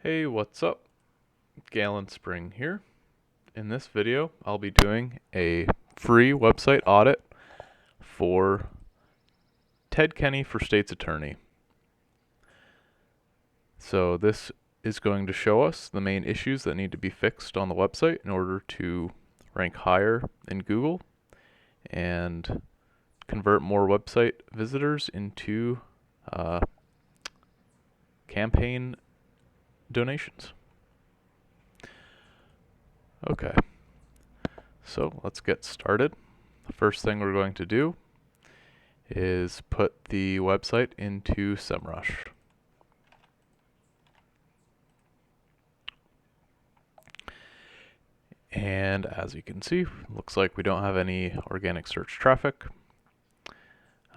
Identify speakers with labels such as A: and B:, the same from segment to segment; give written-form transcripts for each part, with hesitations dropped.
A: Hey, what's up? Galen Spring here. In this video, I'll be doing a free website audit for Ted Kenny for State's Attorney. So this is going to show us the main issues that need to be fixed on the website in order to rank higher in Google and convert more website visitors into campaign donations. Okay, so let's get started. The first thing we're going to do is put the website into SEMrush. And as you can see, looks like we don't have any organic search traffic.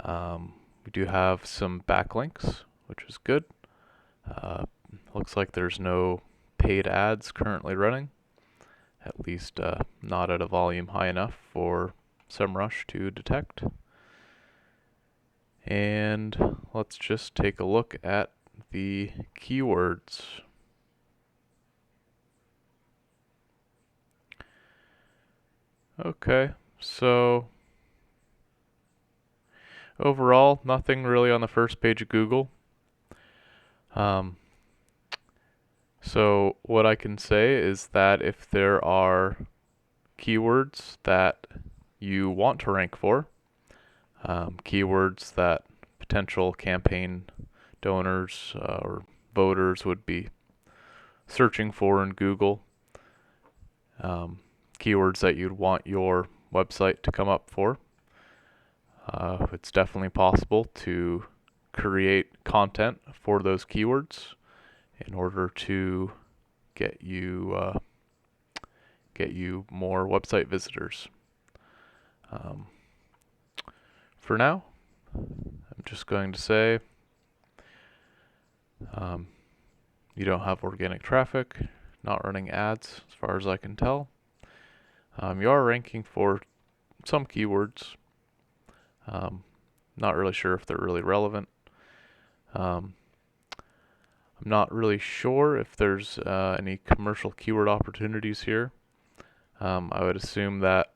A: We do have some backlinks, which is good. Looks like there's no paid ads currently running, at least not at a volume high enough for SEMrush to detect. And let's just take a look at the keywords. Okay, so overall, nothing really on the first page of Google. So what I can say is that if there are keywords that you want to rank for, keywords that potential campaign donors or voters would be searching for in Google, keywords that you'd want your website to come up for, it's definitely possible to create content for those keywords in order to get you more website visitors. For now, I'm just going to say you don't have organic traffic, not running ads as far as I can tell. You are ranking for some keywords. Not really sure if they're really relevant. I'm not really sure if there's any commercial keyword opportunities here. I would assume that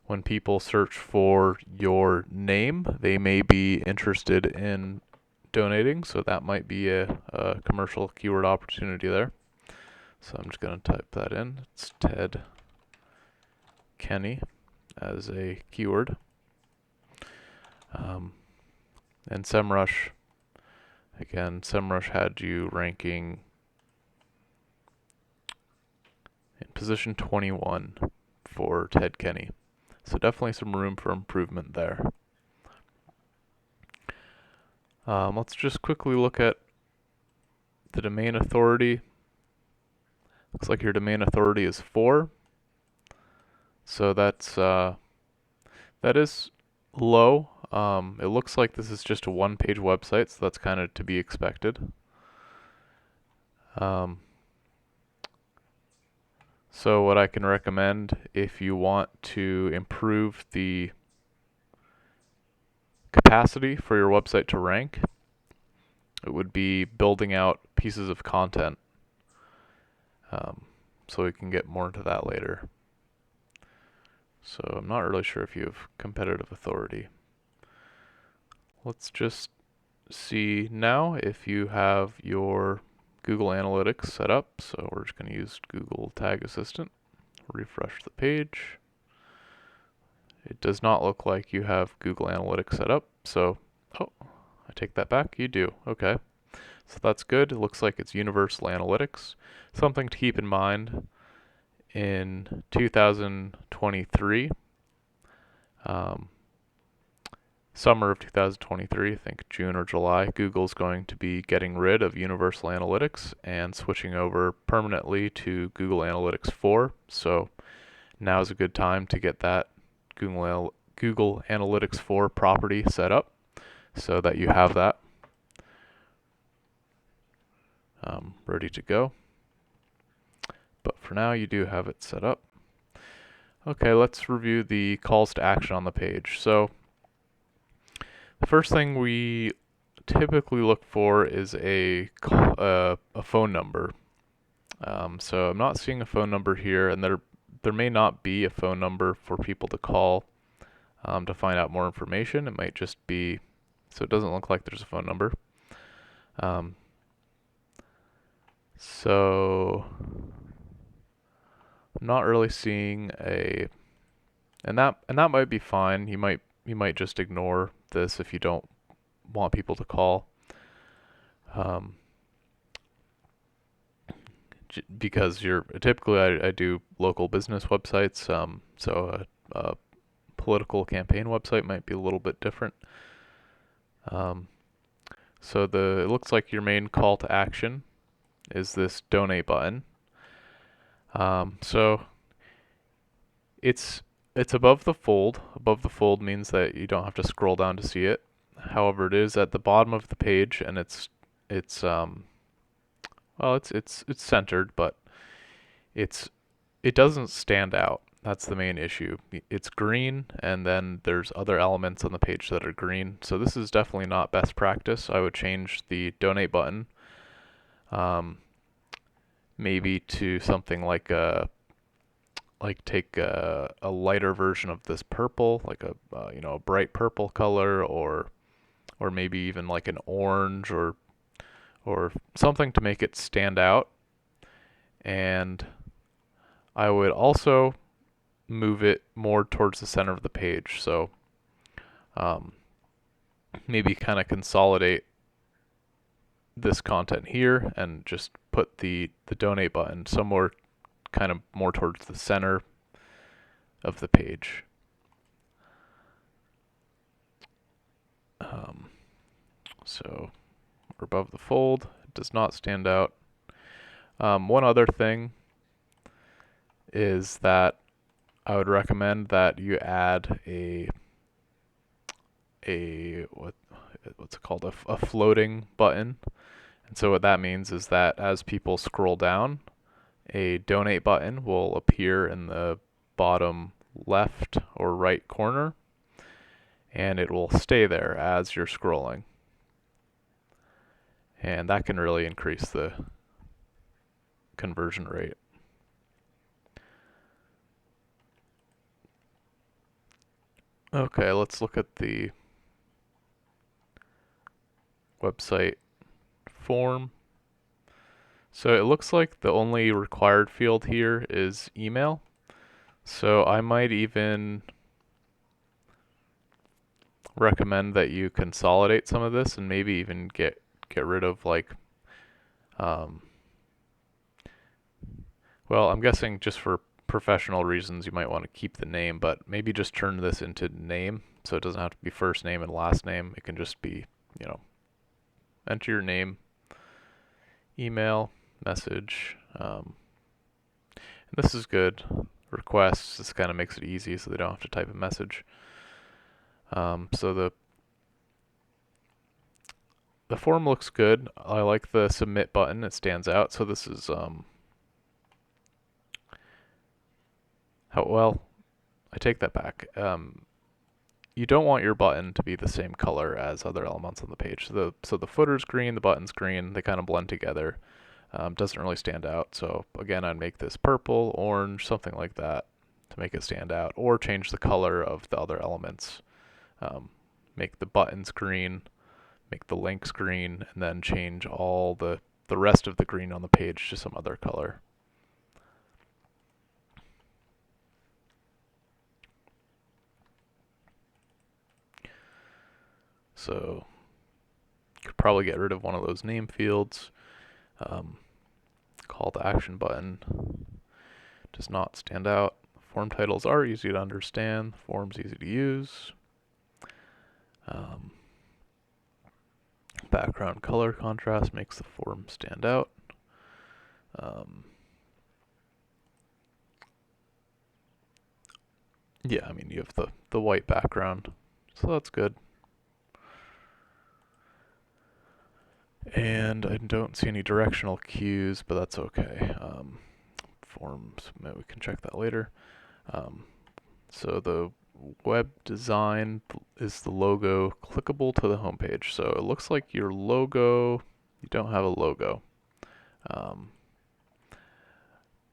A: when people search for your name, they may be interested in donating, so that might be a commercial keyword opportunity there. So I'm just going to type that in. It's Ted Kenny as a keyword. And SEMrush, again, SEMrush had you ranking in position 21 for Ted Kenny. So definitely some room for improvement there. Let's just quickly look at the domain authority. Looks like your domain authority is 4. So that is low. It looks like this is just a one-page website, so that's kind of to be expected. So what I can recommend if you want to improve the capacity for your website to rank, it would be building out pieces of content. So we can get more into that later. So I'm not really sure if you have competitive authority. Let's just see now if you have your Google Analytics set up. So we're just going to use Google Tag Assistant. Refresh the page. It does not look like you have Google Analytics set up. So, oh, I take that back. You do. Okay. So that's good. It looks like it's Universal Analytics. Something to keep in mind in 2023, summer of 2023, I think June or July, Google's going to be getting rid of Universal Analytics and switching over permanently to Google Analytics 4. So now is a good time to get that Google Analytics 4 property set up so that you have that ready to go. But for now, you do have it set up. Okay, let's review the calls to action on the page. So the first thing we typically look for is a phone number. So I'm not seeing a phone number here, and there may not be a phone number for people to call to find out more information. It might just be, so it doesn't look like there's a phone number. So I'm not really seeing a, and that might be fine. You might just ignore this if you don't want people to call. Because typically I do local business websites, so a political campaign website might be a little bit different. So it looks like your main call to action is this donate button. So it's above the fold. Above the fold means that you don't have to scroll down to see it. However, it is at the bottom of the page, and it's centered, but it doesn't stand out. That's the main issue. It's green, and then there's other elements on the page that are green. So this is definitely not best practice. I would change the donate button, maybe to something like take a lighter version of this purple, like a bright purple color, or maybe even like an orange or something to make it stand out. And I would also move it more towards the center of the page. So maybe kind of consolidate this content here and just put the donate button somewhere kind of more towards the center of the page. So we're above the fold. It does not stand out. One other thing is that I would recommend that you add what's it called, a floating button. And so what that means is that as people scroll down, a donate button will appear in the bottom left or right corner, and it will stay there as you're scrolling. And that can really increase the conversion rate. Okay, let's look at the website form. So it looks like the only required field here is email. So I might even recommend that you consolidate some of this and maybe even get rid of well, I'm guessing just for professional reasons you might want to keep the name, but maybe just turn this into name so it doesn't have to be first name and last name. It can just be, enter your name, email, message. And this is good. Requests, this kind of makes it easy so they don't have to type a message. So the form looks good. I like the submit button. It stands out. So this is well, I take that back. You don't want your button to be the same color as other elements on the page. So the footer's green, the button's green. They kind of blend together. Doesn't really stand out. So again, I'd make this purple, orange, something like that to make it stand out, or change the color of the other elements. Make the buttons green, make the links green, and then change all the rest of the green on the page to some other color. So you could probably get rid of one of those name fields. Call to action button does not stand out. Form titles are easy to understand. The form's easy to use. Background color contrast makes the form stand out. Yeah, I mean, you have the white background, so that's good. And I don't see any directional cues, but that's okay. Forms, we can check that later. So web design is the logo clickable to the homepage. So it looks like your logo, you don't have a logo. Um,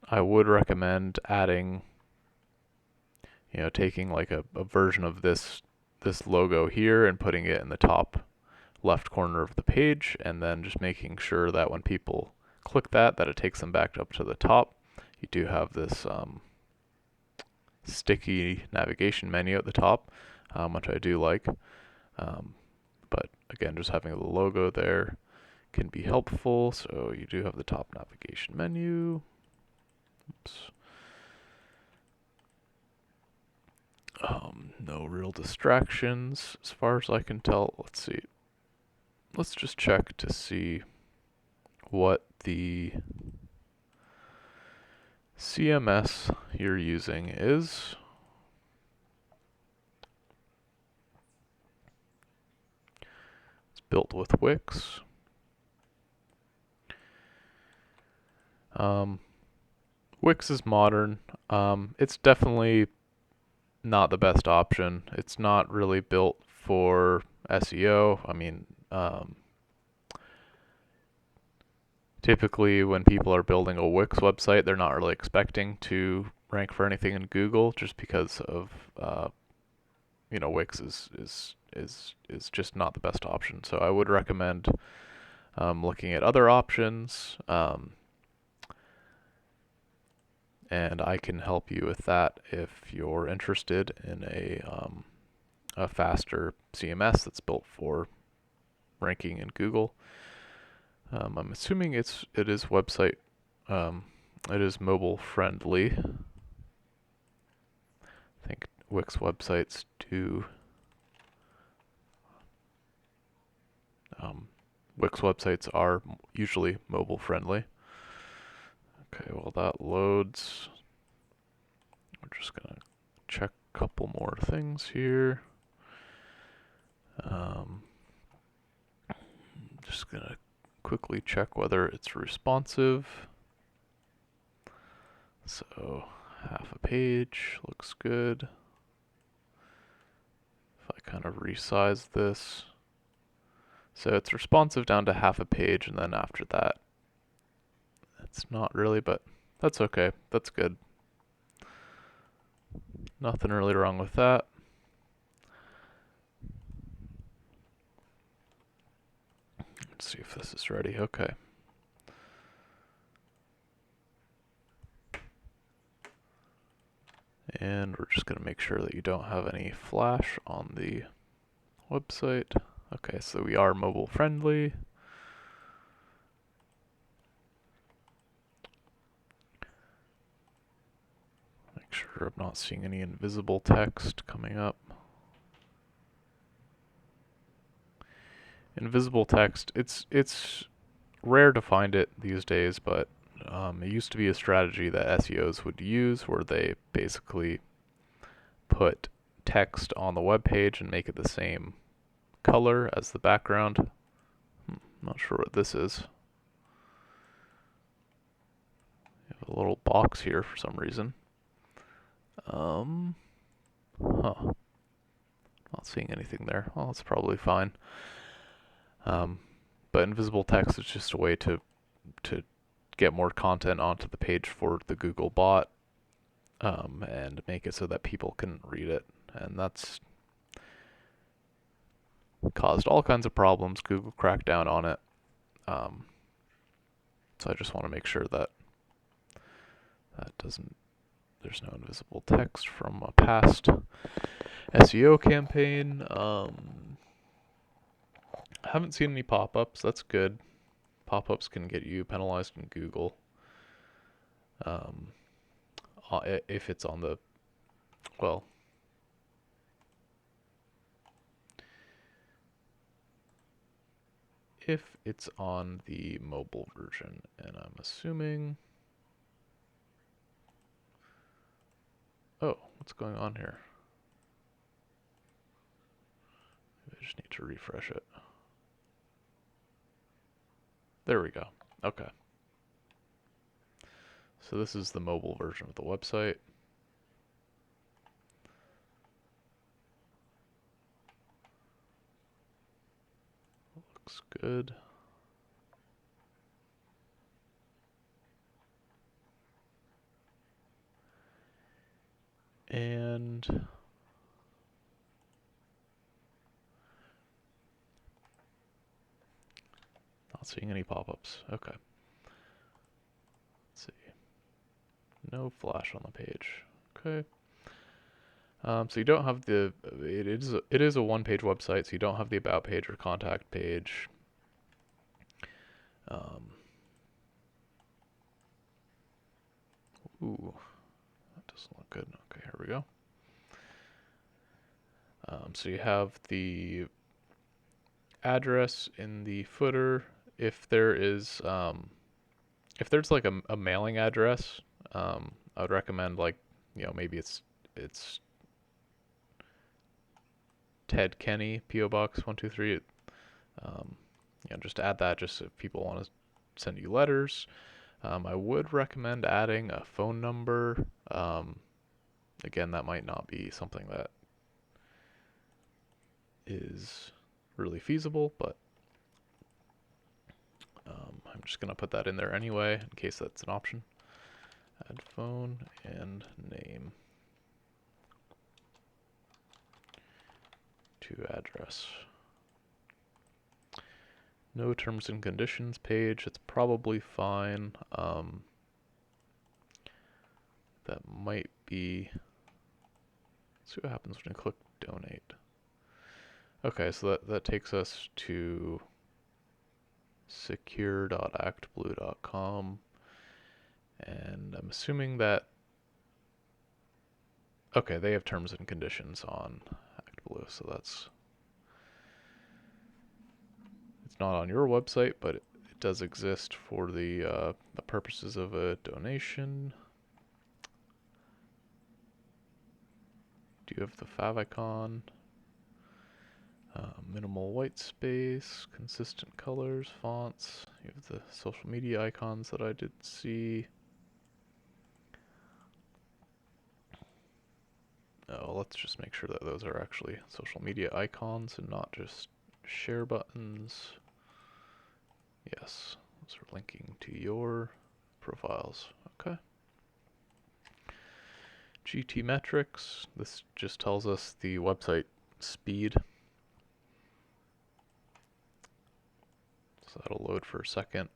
A: I would recommend adding, taking like a version of this logo here and putting it in the top left corner of the page, and then just making sure that when people click that it takes them back up to the top. You do have this sticky navigation menu at the top, which I do like. But again, just having the logo there can be helpful. So you do have the top navigation menu. Oops. No real distractions as far as I can tell. Let's see. Let's just check to see what the CMS you're using is. It's built with Wix. Wix is modern. It's definitely not the best option. It's not really built for SEO. I mean, typically when people are building a Wix website, they're not really expecting to rank for anything in Google just because of Wix is just not the best option. So I would recommend looking at other options. And I can help you with that if you're interested in a faster CMS that's built for ranking in Google. I'm assuming it is website, it is mobile friendly. I think Wix websites do. Wix websites are usually mobile friendly. Okay, well that loads. We're just gonna check a couple more things here. Just gonna quickly check whether it's responsive. So half a page looks good. If I kind of resize this. So it's responsive down to half a page, and then after that, it's not really, but that's okay. That's good. Nothing really wrong with that. Let's see if this is ready. Okay. And we're just going to make sure that you don't have any flash on the website. Okay, so we are mobile friendly. Make sure I'm not seeing any invisible text coming up. Invisible text, it's rare to find it these days, but it used to be a strategy that SEOs would use where they basically put text on the web page and make it the same color as the background. Not sure what this is. You have a little box here for some reason. Not seeing anything there. Well, that's probably fine. But invisible text is just a way to get more content onto the page for the Google bot, and make it so that people can read it. And that's caused all kinds of problems. Google cracked down on it. So I just want to make sure that there's no invisible text from a past SEO campaign. I haven't seen any pop-ups. That's good. Pop-ups can get you penalized in Google. If it's on the, well, if it's on the mobile version, and I'm assuming, oh, what's going on here? Maybe I just need to refresh it. There we go. Okay. So this is the mobile version of the website. looks good. And not seeing any pop-ups. Okay. Let's see. No flash on the page. Okay. So you don't have the, it is a one-page website, so you don't have the about page or contact page. Ooh, that doesn't look good. Okay, here we go. So you have the address in the footer. If there is, if there's like a mailing address, I would recommend like, maybe it's Ted Kenny, P.O. Box 123. Just add that just if people want to send you letters. I would recommend adding a phone number. Again, that might not be something that is really feasible, but I'm just going to put that in there anyway in case that's an option. Add phone and name to address. No terms and conditions page. It's probably fine. That might be. Let's see what happens when I click donate. Okay, so that takes us to secure.actblue.com, and I'm assuming that. Okay, they have terms and conditions on ActBlue, so it's not on your website, but it does exist for the purposes of a donation. Do you have the favicon? Minimal white space, consistent colors, fonts. You have the social media icons that I did see. Oh, let's just make sure that those are actually social media icons and not just share buttons. Yes, those are linking to your profiles. Okay. GT metrics. This just tells us the website speed. So that'll load for a second.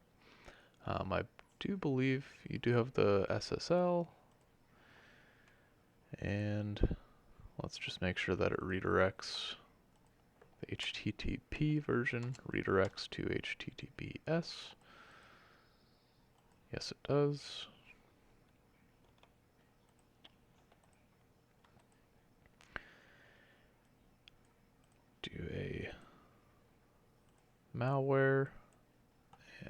A: I do believe you do have the SSL. And let's just make sure that it redirects. The HTTP version redirects to HTTPS. Yes, it does. Do a malware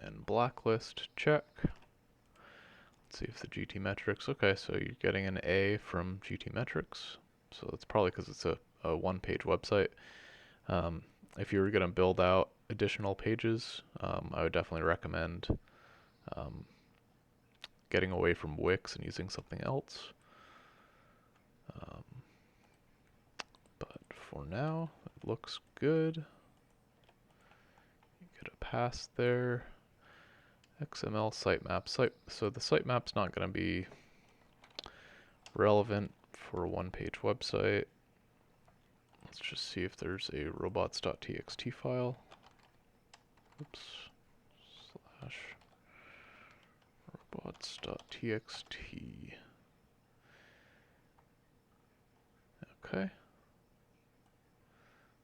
A: and blacklist check. Let's see if the GT metrics. Okay, so you're getting an A from GT metrics. So that's probably because it's a one-page website. If you were going to build out additional pages, I would definitely recommend getting away from Wix and using something else. But for now, it looks good. You get a pass there. XML sitemap. So the sitemap's not going to be relevant for a one-page website. Let's just see if there's a robots.txt file. Oops. / robots.txt. Okay.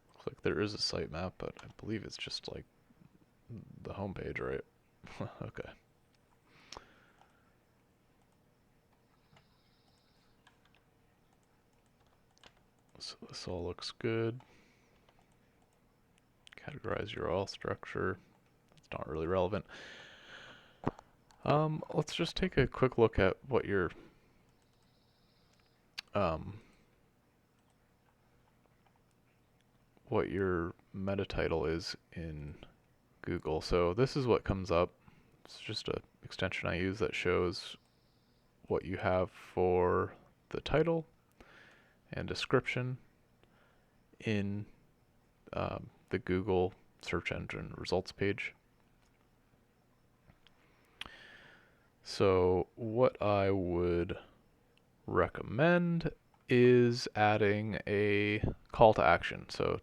A: Looks like there is a sitemap, but I believe it's just like the home page, right? Okay. So this all looks good. Categorize URL structure. It's not really relevant. Let's just take a quick look at what your meta title is in Google. So this is what comes up. It's just an extension I use that shows what you have for the title and description in the Google search engine results page. So what I would recommend is adding a call to action. So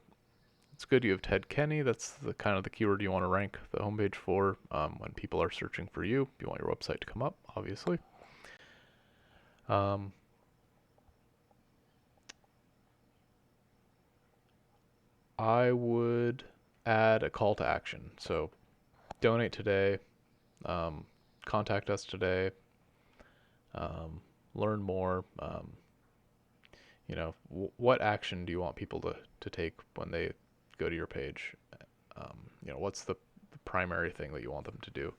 A: it's good you have Ted Kenny. That's the kind of the keyword you want to rank the homepage for when people are searching for you. You want your website to come up, obviously. I would add a call to action. So donate today, contact us today, learn more. What action do you want people to take when they go to your page? What's the primary thing that you want them to do?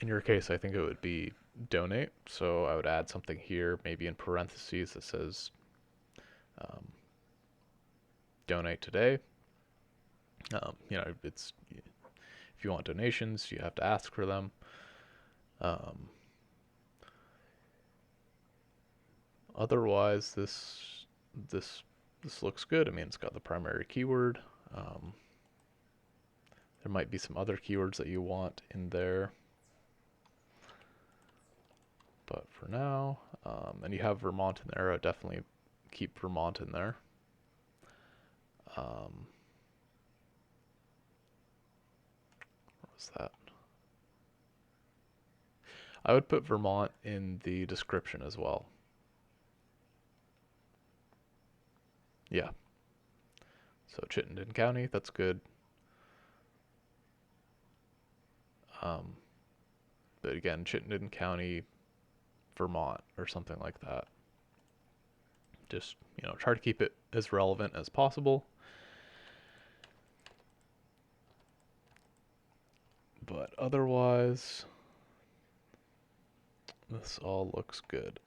A: In your case, I think it would be donate. So I would add something here, maybe in parentheses that says donate today. It's if you want donations, you have to ask for them. Otherwise, this looks good. I mean, it's got the primary keyword. There might be some other keywords that you want in there, but for now, and you have Vermont in there. I definitely keep Vermont in there. What was that? I would put Vermont in the description as well. Yeah. So Chittenden County, that's good. But again, Chittenden County, Vermont, or something like that. Just, try to keep it as relevant as possible. But otherwise, this all looks good.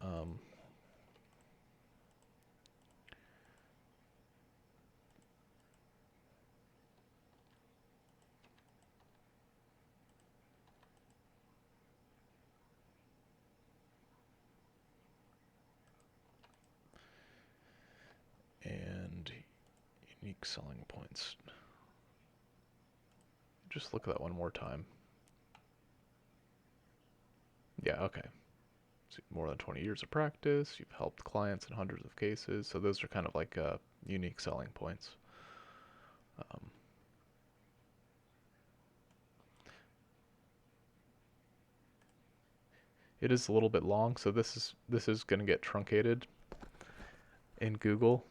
A: And unique selling points. Just look at that one more time. Yeah, okay. So more than 20 years of practice. You've helped clients in hundreds of cases. So those are kind of like unique selling points. It is a little bit long, so this is going to get truncated in Google.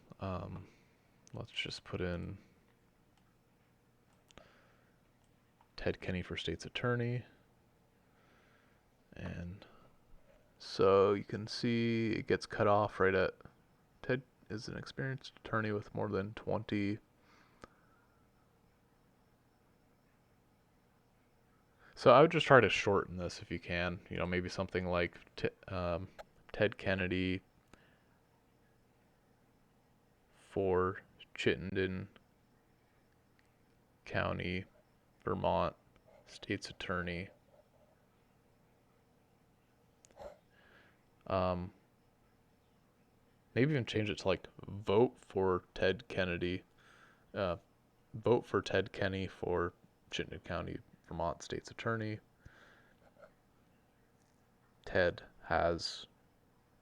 A: Let's just put in Ted Kenny for State's Attorney. And so you can see it gets cut off right at Ted is an experienced attorney with more than 20. So I would just try to shorten this if you can. Maybe something like Ted Kennedy for Chittenden County, Vermont, State's Attorney. Maybe even change it to like vote for Ted Kennedy. Vote for Ted Kenny for Chittenden County, Vermont State's Attorney. Ted has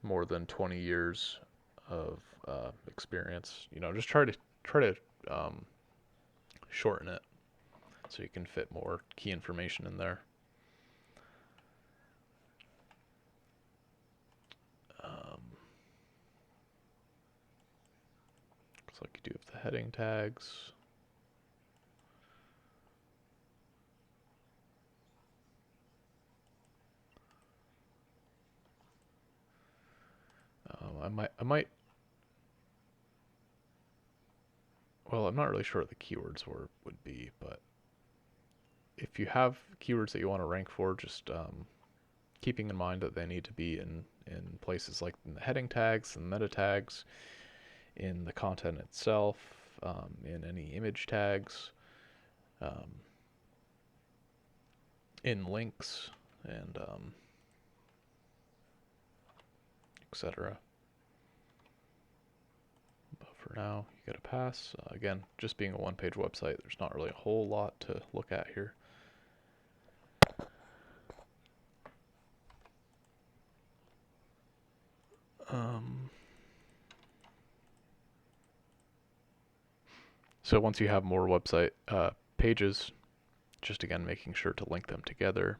A: more than 20 years of experience. Just try to shorten it so you can fit more key information in there. Looks like you do have the heading tags. I might. Well, I'm not really sure what the keywords would be, but if you have keywords that you want to rank for, just keeping in mind that they need to be in places like in the heading tags and meta tags, in the content itself, in any image tags, in links, and etc. But for now. You get a pass. Again, just being a one-page website, there's not really a whole lot to look at here. So once you have more website pages, just again making sure to link them together.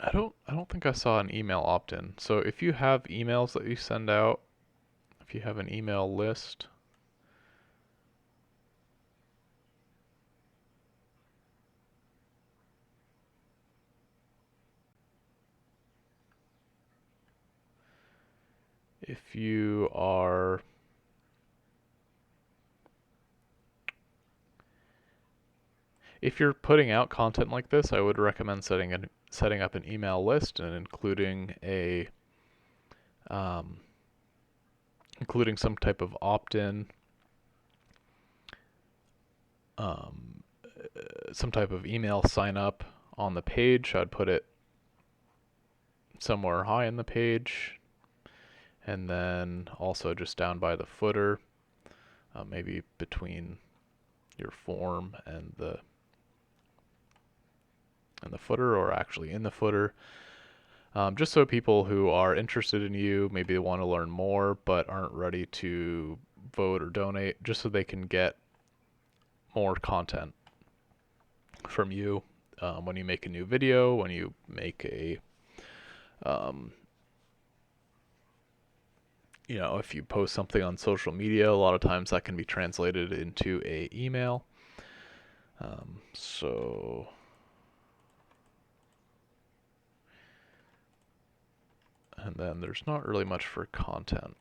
A: I don't think I saw an email opt-in. So if you have emails that you send out, if you have an email list, if you are if you're putting out content like this, I would recommend setting up an email list and including some type of opt-in, some type of email sign up on the page. I'd put it somewhere high in the page, and then also just down by the footer, maybe between your form and the footer, or actually in the footer, just so people who are interested in you, maybe they want to learn more but aren't ready to vote or donate, just so they can get more content from you when you make a new video, when you make a if you post something on social media, a lot of times that can be translated into a email. And then there's not really much for content.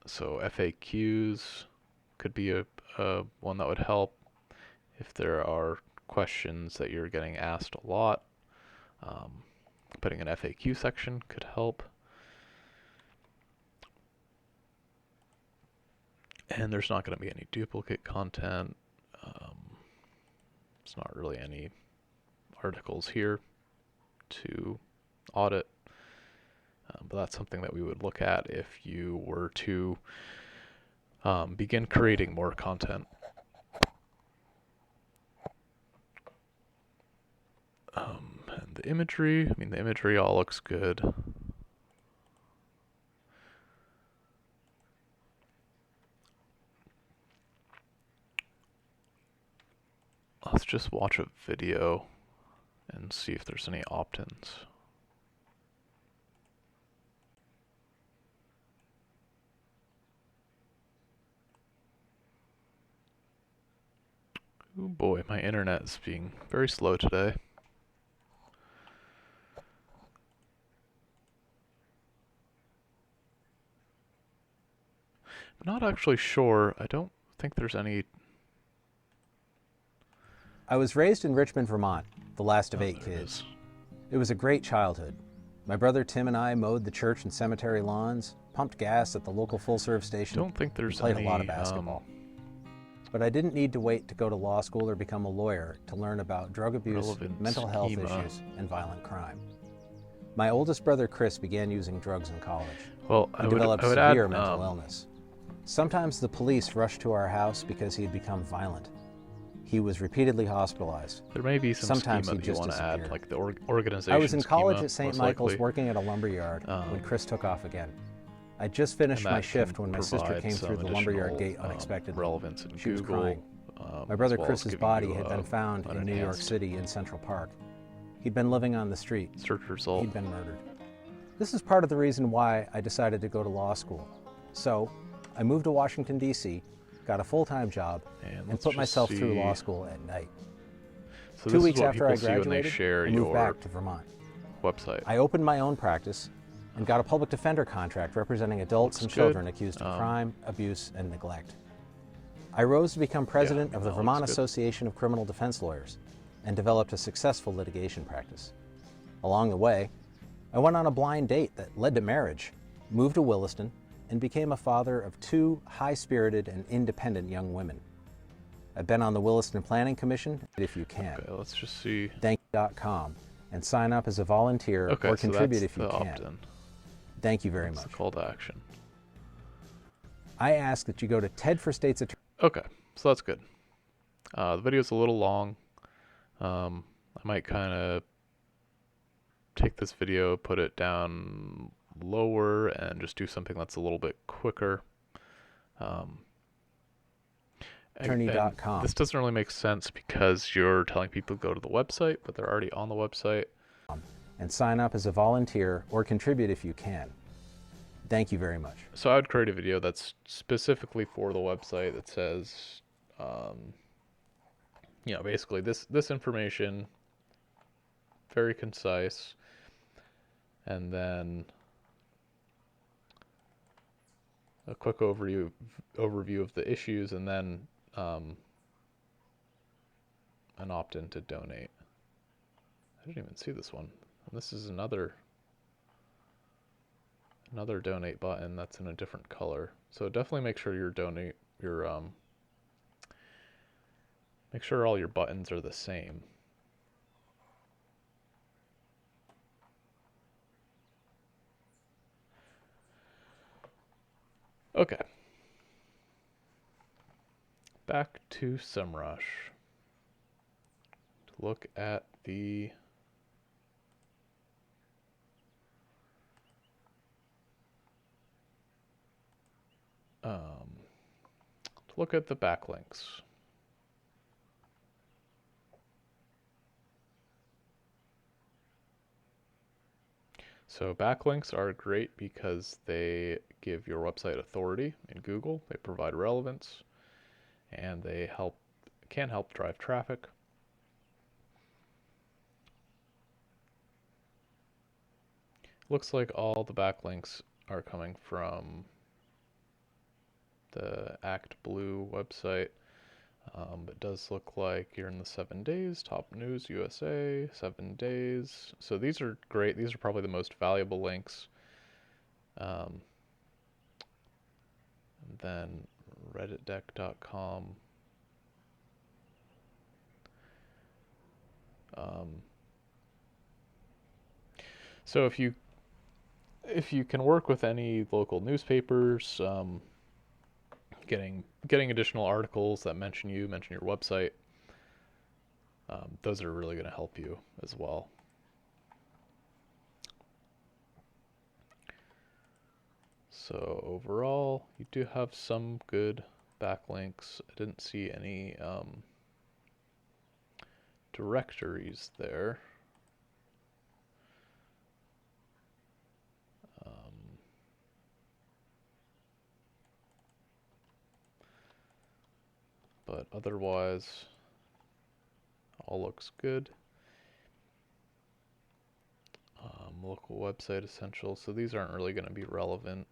A: So FAQs could be a one that would help if there are questions that you're getting asked a lot. Putting an FAQ section could help. And there's not going to be any duplicate content. There's not really any articles here to audit. But that's something that we would look at if you were to begin creating more content. And the imagery, the imagery all looks good. Let's just watch a video and see if there's any opt-ins. Oh boy, my internet is being very slow today. I'm not actually sure. I don't think there's any.
B: I was raised in Richmond, Vermont, the last of 8 kids. It was a great childhood. My brother Tim and I mowed the church and cemetery lawns, pumped gas at the local full-serve station,
A: Don't think there's
B: and played a lot of basketball. But I didn't need to wait to go to law school or become a lawyer to learn about drug abuse, mental health issues, and violent crime. My oldest brother Chris began using drugs in college. He developed severe mental illness. Sometimes the police rushed to our house because he had become violent. He was repeatedly hospitalized.
A: There may be some
B: Sometimes
A: schema
B: he
A: that you
B: just
A: want to add,
B: disappeared.
A: like the organization.
B: I was in college
A: schema,
B: at St.
A: most
B: Michael's
A: likely.
B: working at a lumberyard when Chris took off again. I just finished my shift when my sister came through the lumberyard gate unexpectedly.
A: Relevance in
B: She was
A: Google,
B: crying. My brother
A: as well as
B: Chris's
A: giving
B: body
A: you
B: had been found
A: an
B: in New York
A: enhanced
B: City in Central Park. He'd been living on the street.
A: search result.
B: He'd been murdered. This is part of the reason why I decided to go to law school. So, I moved to Washington, D.C., got a full-time job, and put myself through law school at night.
A: So
B: 2 weeks after I graduated, I moved back to Vermont.
A: Website.
B: I opened my own practice and got a public defender contract representing adults and children accused of crime, abuse, and neglect. I rose to become president of the Vermont Association of Criminal Defense Lawyers and developed a successful litigation practice. Along the way, I went on a blind date that led to marriage, moved to Williston, and became a father of 2 high-spirited and independent young women. I've been on the Williston Planning Commission, if you can.
A: Okay, let's just see.
B: Thank.com and sign up as a volunteer or contribute if you can.
A: Opt-in.
B: Thank you very much.
A: That's the call to action.
B: I ask that you go to TED for State's Attorney.
A: Okay, so that's good. The video's a little long. I might kind of take this video, put it down lower, and just do something that's a little bit quicker.
B: Attorney.com.
A: This doesn't really make sense because you're telling people to go to the website, but they're already on the website.
B: And sign up as a volunteer or contribute if you can. Thank you very much.
A: So I would create a video that's specifically for the website that says, you know, basically this information, very concise, and then a quick overview of the issues, and then an opt-in to donate. I didn't even see this one. This is another donate button that's in a different color. So definitely make sure make sure all your buttons are the same. Okay. Back to SEMrush to look at the backlinks. So backlinks are great because they give your website authority in Google. They provide relevance, and they can help drive traffic. Looks like all the backlinks are coming from the Act Blue website. It does look like you're in the 7 days, top news USA, 7 days. So these are great. These are probably the most valuable links. And then redditdeck.com. So if you can work with any local newspapers, getting additional articles that mention your website, those are really going to help you as well. So overall, you do have some good backlinks. I didn't see any directories there. But otherwise, all looks good. Local website essentials. So these aren't really going to be relevant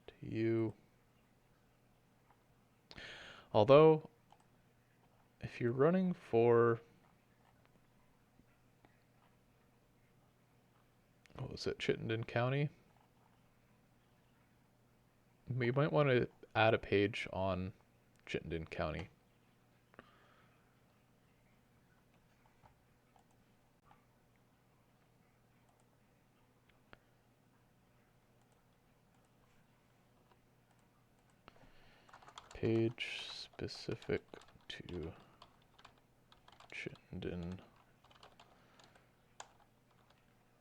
A: to you. Although, if you're running for, what was it, Chittenden County, you might want to add a page on Chittenden County. Page specific to Chittenden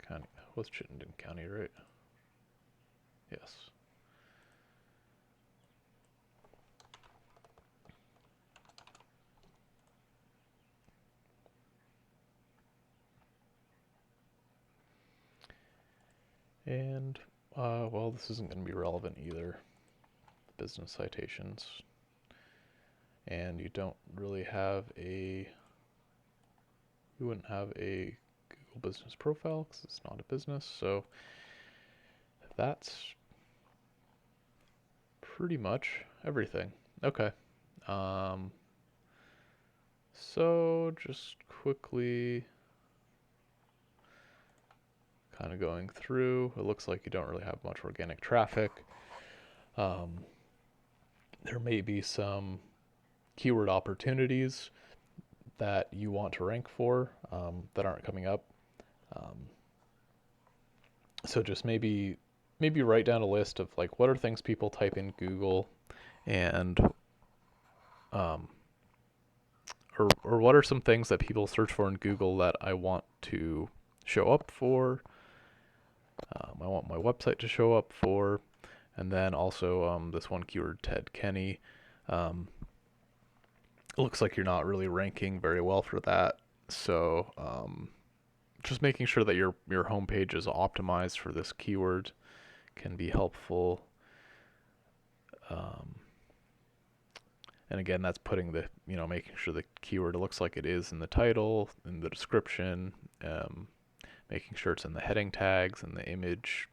A: County. Was Chittenden County right? Yes. And, well, this isn't going to be relevant either. Business citations. And you don't really have you wouldn't have a Google business profile because it's not a business. So that's pretty much everything. Okay. So just quickly kind of going through, it looks like you don't really have much organic traffic. There may be some keyword opportunities that you want to rank for that aren't coming up. Um, so just maybe write down a list of like what are things people type in Google, and um, or what are some things that people search for in Google that I want to show up for. I want my website to show up for, and then also this one keyword, Ted Kenny. It looks like you're not really ranking very well for that. So just making sure that your homepage is optimized for this keyword can be helpful. And again, that's putting the, making sure the keyword looks like it is in the title, in the description, making sure it's in the heading tags and the image,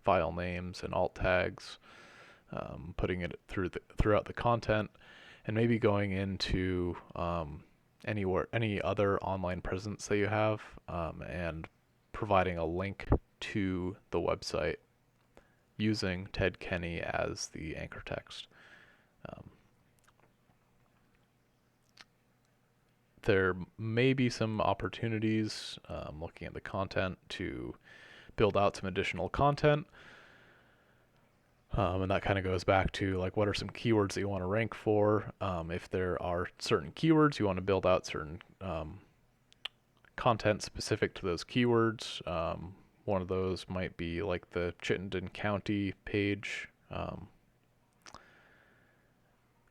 A: file names and alt tags, putting it throughout the content, and maybe going into any other online presence that you have, and providing a link to the website using Ted Kenny as the anchor text. There may be some opportunities, looking at the content, to build out some additional content. And that kind of goes back to like what are some keywords that you want to rank for. If there are certain keywords, you want to build out certain content specific to those keywords. One of those might be like the Chittenden County page.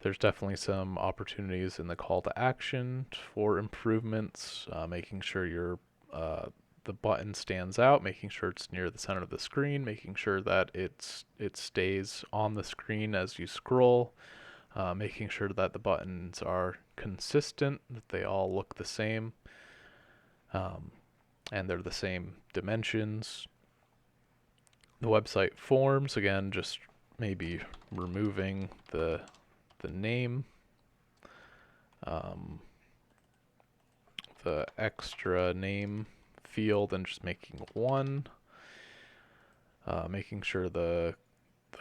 A: There's definitely some opportunities in the call to action for improvements, making sure the button stands out, making sure it's near the center of the screen, making sure that it stays on the screen as you scroll, making sure that the buttons are consistent, that they all look the same, and they're the same dimensions. The website forms, again, just maybe removing the name, the extra name field, and just making one, making sure the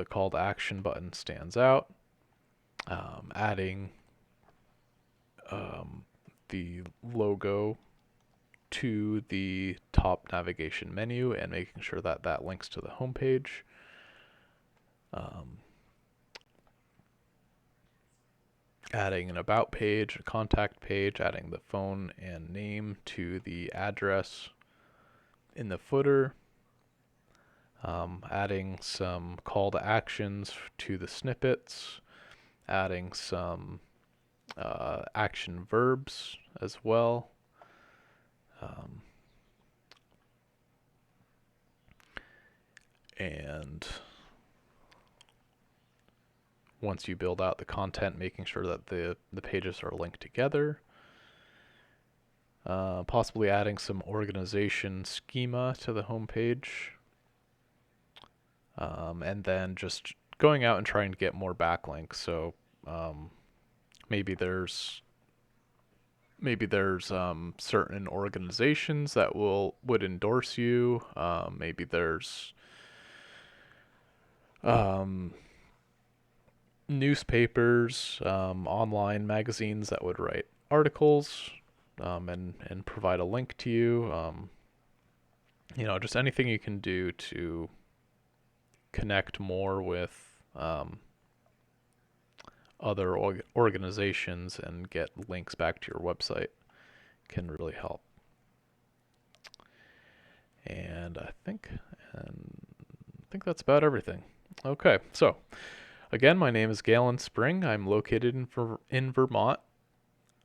A: call to action button stands out, adding the logo to the top navigation menu and making sure that that links to the homepage. Adding an about page, a contact page, adding the phone and name to the address in the footer, adding some call to actions to the snippets, adding some action verbs as well. And once you build out the content, making sure that the pages are linked together. Possibly adding some organization schema to the homepage. And then just going out and trying to get more backlinks. So maybe there's certain organizations that would endorse you. Maybe there's newspapers, online magazines that would write articles, and provide a link to you. Just anything you can do to connect more with other organizations and get links back to your website can really help. And I think that's about everything. Okay, so again, my name is Galen Spring. I'm located in Vermont.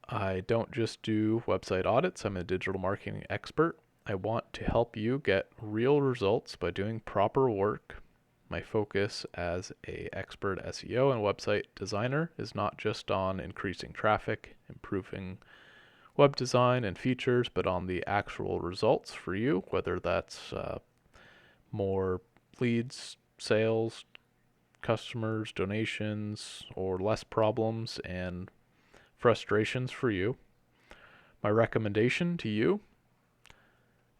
A: I don't just do website audits. I'm a digital marketing expert. I want to help you get real results by doing proper work. My focus as an expert SEO and website designer is not just on increasing traffic, improving web design and features, but on the actual results for you, whether that's more leads, sales, customers, donations, or less problems and frustrations for you. My recommendation to you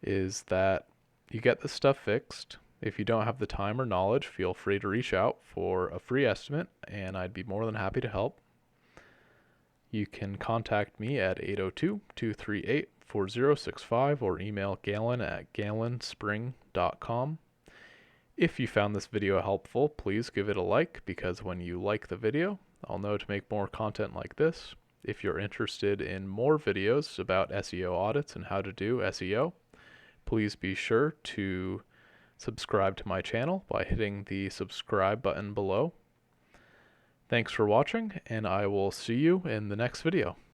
A: is that you get this stuff fixed. If you don't have the time or knowledge, feel free to reach out for a free estimate, and I'd be more than happy to help. you can contact me at 802-238-4065 or email galen@galenspring.com. If you found this video helpful, please give it a like, because when you like the video, I'll know to make more content like this. If you're interested in more videos about SEO audits and how to do SEO, please be sure to subscribe to my channel by hitting the subscribe button below. Thanks for watching, and I will see you in the next video.